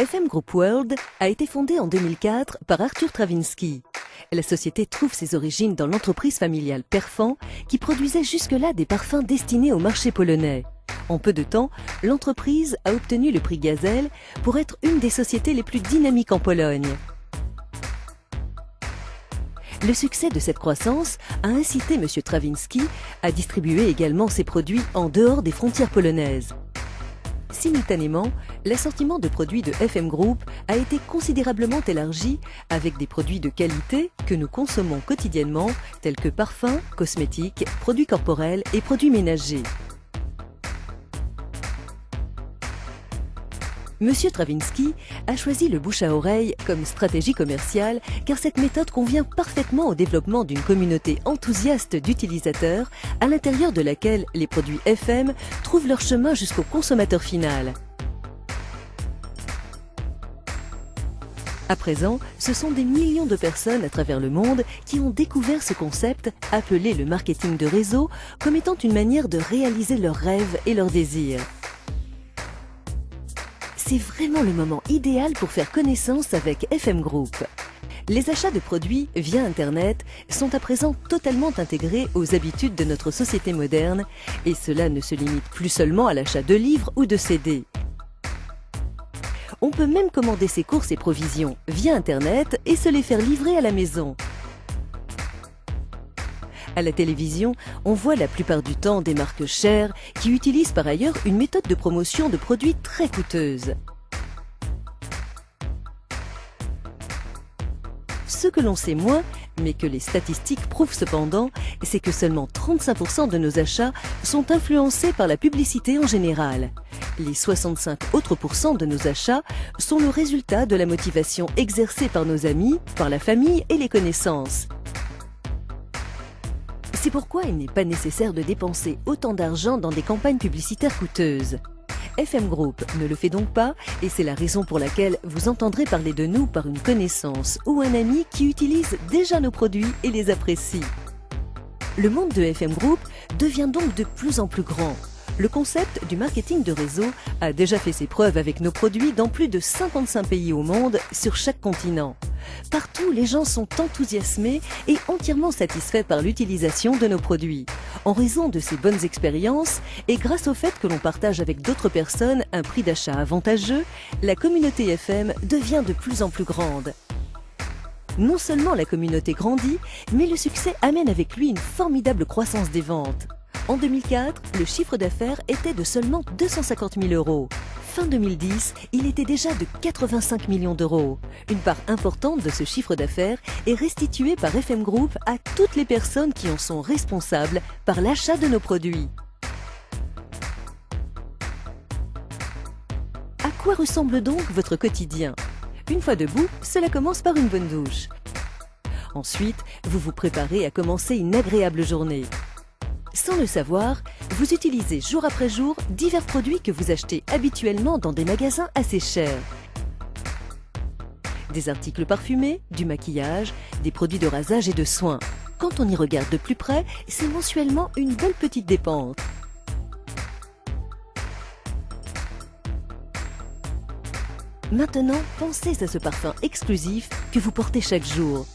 FM Group World a été fondée en 2004 par Arthur Trawiński. La société trouve ses origines dans l'entreprise familiale Perfan qui produisait jusque-là des parfums destinés au marché polonais. En peu de temps, l'entreprise a obtenu le prix Gazelle pour être une des sociétés les plus dynamiques en Pologne. Le succès de cette croissance a incité M. Trawiński à distribuer également ses produits en dehors des frontières polonaises. Simultanément, l'assortiment de produits de FM Group a été considérablement élargi avec des produits de qualité que nous consommons quotidiennement tels que parfums, cosmétiques, produits corporels et produits ménagers. Monsieur Trawiński a choisi le bouche à oreille comme stratégie commerciale car cette méthode convient parfaitement au développement d'une communauté enthousiaste d'utilisateurs à l'intérieur de laquelle les produits FM trouvent leur chemin jusqu'au consommateur final. À présent, ce sont des millions de personnes à travers le monde qui ont découvert ce concept appelé le marketing de réseau comme étant une manière de réaliser leurs rêves et leurs désirs. C'est vraiment le moment idéal pour faire connaissance avec FM Group. Les achats de produits via Internet sont à présent totalement intégrés aux habitudes de notre société moderne et cela ne se limite plus seulement à l'achat de livres ou de CD. On peut même commander ses courses et provisions via Internet et se les faire livrer à la maison. À la télévision, on voit la plupart du temps des marques chères qui utilisent par ailleurs une méthode de promotion de produits très coûteuse. Ce que l'on sait moins, mais que les statistiques prouvent cependant, c'est que seulement 35% de nos achats sont influencés par la publicité en général. Les 65 autres pourcents de nos achats sont le résultat de la motivation exercée par nos amis, par la famille et les connaissances. C'est pourquoi il n'est pas nécessaire de dépenser autant d'argent dans des campagnes publicitaires coûteuses. FM Group ne le fait donc pas et c'est la raison pour laquelle vous entendrez parler de nous par une connaissance ou un ami qui utilise déjà nos produits et les apprécie. Le monde de FM Group devient donc de plus en plus grand. Le concept du marketing de réseau a déjà fait ses preuves avec nos produits dans plus de 55 pays au monde, sur chaque continent. Partout, les gens sont enthousiasmés et entièrement satisfaits par l'utilisation de nos produits. En raison de ces bonnes expériences et grâce au fait que l'on partage avec d'autres personnes un prix d'achat avantageux, la communauté FM devient de plus en plus grande. Non seulement la communauté grandit, mais le succès amène avec lui une formidable croissance des ventes. En 2004, le chiffre d'affaires était de seulement 250 000 €. Fin 2010, il était déjà de 85 millions d'euros. Une part importante de ce chiffre d'affaires est restituée par FM Group à toutes les personnes qui en sont responsables par l'achat de nos produits. À quoi ressemble donc votre quotidien? Une fois debout, cela commence par une bonne douche. Ensuite, vous vous préparez à commencer une agréable journée. Sans le savoir, vous utilisez jour après jour divers produits que vous achetez habituellement dans des magasins assez chers. Des articles parfumés, du maquillage, des produits de rasage et de soins. Quand on y regarde de plus près, c'est mensuellement une belle petite dépense. Maintenant, pensez à ce parfum exclusif que vous portez chaque jour.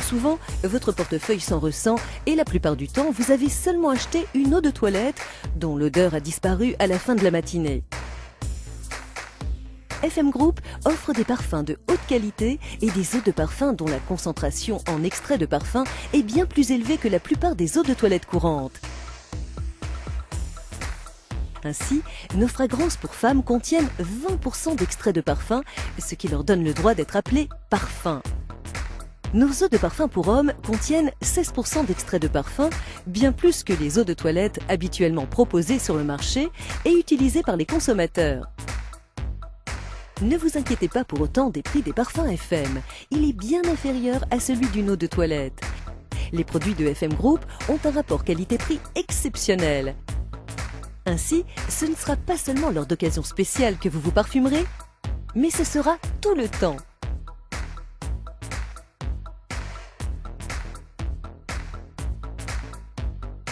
Souvent, votre portefeuille s'en ressent et la plupart du temps, vous avez seulement acheté une eau de toilette dont l'odeur a disparu à la fin de la matinée. FM Group offre des parfums de haute qualité et des eaux de parfum dont la concentration en extrait de parfum est bien plus élevée que la plupart des eaux de toilette courantes. Ainsi, nos fragrances pour femmes contiennent 20% d'extrait de parfum, ce qui leur donne le droit d'être appelées parfums. Nos eaux de parfum pour hommes contiennent 16% d'extrait de parfum, bien plus que les eaux de toilette habituellement proposées sur le marché et utilisées par les consommateurs. Ne vous inquiétez pas pour autant des prix des parfums FM, il est bien inférieur à celui d'une eau de toilette. Les produits de FM Group ont un rapport qualité-prix exceptionnel. Ainsi, ce ne sera pas seulement lors d'occasions spéciales que vous vous parfumerez, mais ce sera tout le temps.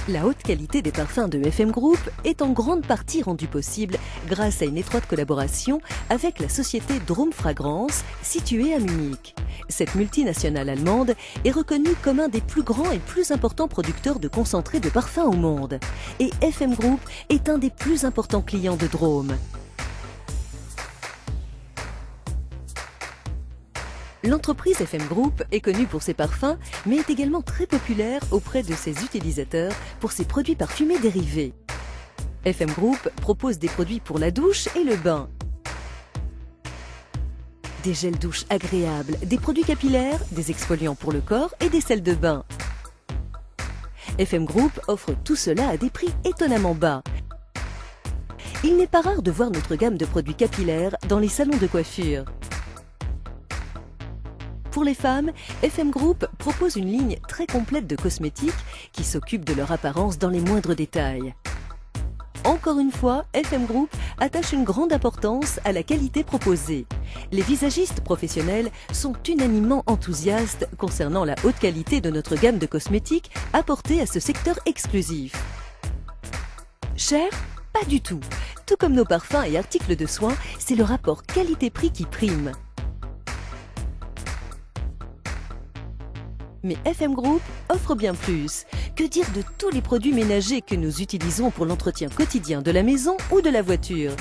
La haute qualité des parfums de FM Group est en grande partie rendue possible grâce à une étroite collaboration avec la société Drum Fragrance, située à Munich. Cette multinationale allemande est reconnue comme un des plus grands et plus importants producteurs de concentrés de parfums au monde. Et FM Group est un des plus importants clients de Drum. L'entreprise FM Group est connue pour ses parfums, mais est également très populaire auprès de ses utilisateurs pour ses produits parfumés dérivés. FM Group propose des produits pour la douche et le bain. Des gels douche agréables, des produits capillaires, des exfoliants pour le corps et des sels de bain. FM Group offre tout cela à des prix étonnamment bas. Il n'est pas rare de voir notre gamme de produits capillaires dans les salons de coiffure. Pour les femmes, FM Group propose une ligne très complète de cosmétiques qui s'occupent de leur apparence dans les moindres détails. Encore une fois, FM Group attache une grande importance à la qualité proposée. Les visagistes professionnels sont unanimement enthousiastes concernant la haute qualité de notre gamme de cosmétiques apportée à ce secteur exclusif. Cher? Pas du tout. Tout comme nos parfums et articles de soins, c'est le rapport qualité-prix qui prime. Mais FM Group offre bien plus. Que dire de tous les produits ménagers que nous utilisons pour l'entretien quotidien de la maison ou de la voiture?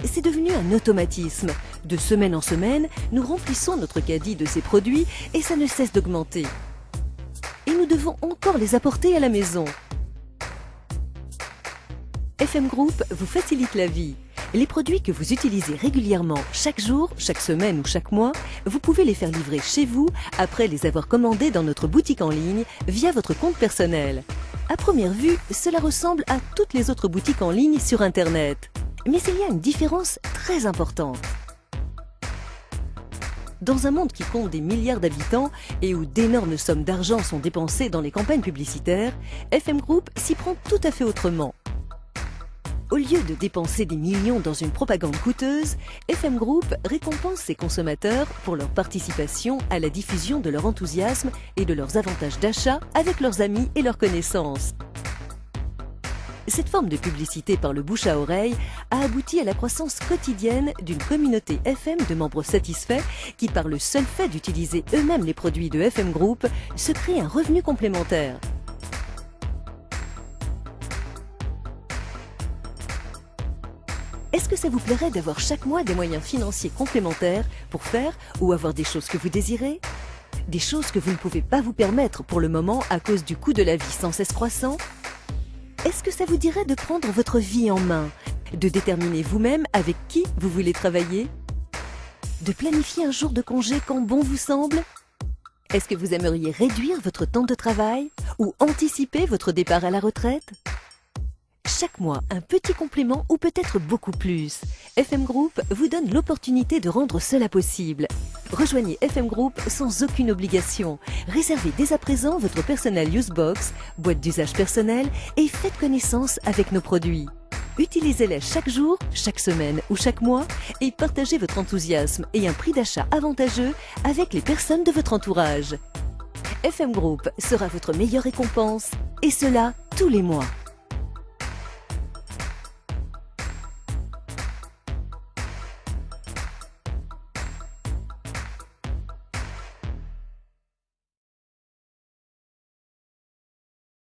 C'est devenu un automatisme. De semaine en semaine, nous remplissons notre caddie de ces produits et ça ne cesse d'augmenter. Et nous devons encore les apporter à la maison. FM Group vous facilite la vie. Les produits que vous utilisez régulièrement, chaque jour, chaque semaine ou chaque mois, vous pouvez les faire livrer chez vous après les avoir commandés dans notre boutique en ligne via votre compte personnel. À première vue, cela ressemble à toutes les autres boutiques en ligne sur Internet. Mais il y a une différence très importante. Dans un monde qui compte des milliards d'habitants et où d'énormes sommes d'argent sont dépensées dans les campagnes publicitaires, FM Group s'y prend tout à fait autrement. Au lieu de dépenser des millions dans une propagande coûteuse, FM Group récompense ses consommateurs pour leur participation à la diffusion de leur enthousiasme et de leurs avantages d'achat avec leurs amis et leurs connaissances. Cette forme de publicité par le bouche à oreille a abouti à la croissance quotidienne d'une communauté FM de membres satisfaits qui, par le seul fait d'utiliser eux-mêmes les produits de FM Group, se créent un revenu complémentaire. Est-ce que ça vous plairait d'avoir chaque mois des moyens financiers complémentaires pour faire ou avoir des choses que vous désirez? Des choses que vous ne pouvez pas vous permettre pour le moment à cause du coût de la vie sans cesse croissant? Est-ce que ça vous dirait de prendre votre vie en main, de déterminer vous-même avec qui vous voulez travailler? De planifier un jour de congé quand bon vous semble? Est-ce que vous aimeriez réduire votre temps de travail ou anticiper votre départ à la retraite? Chaque mois, un petit complément ou peut-être beaucoup plus. FM Group vous donne l'opportunité de rendre cela possible. Rejoignez FM Group sans aucune obligation. Réservez dès à présent votre Personal Use Box, boîte d'usage personnel, et faites connaissance avec nos produits. Utilisez-les chaque jour, chaque semaine ou chaque mois et partagez votre enthousiasme et un prix d'achat avantageux avec les personnes de votre entourage. FM Group sera votre meilleure récompense, et cela tous les mois.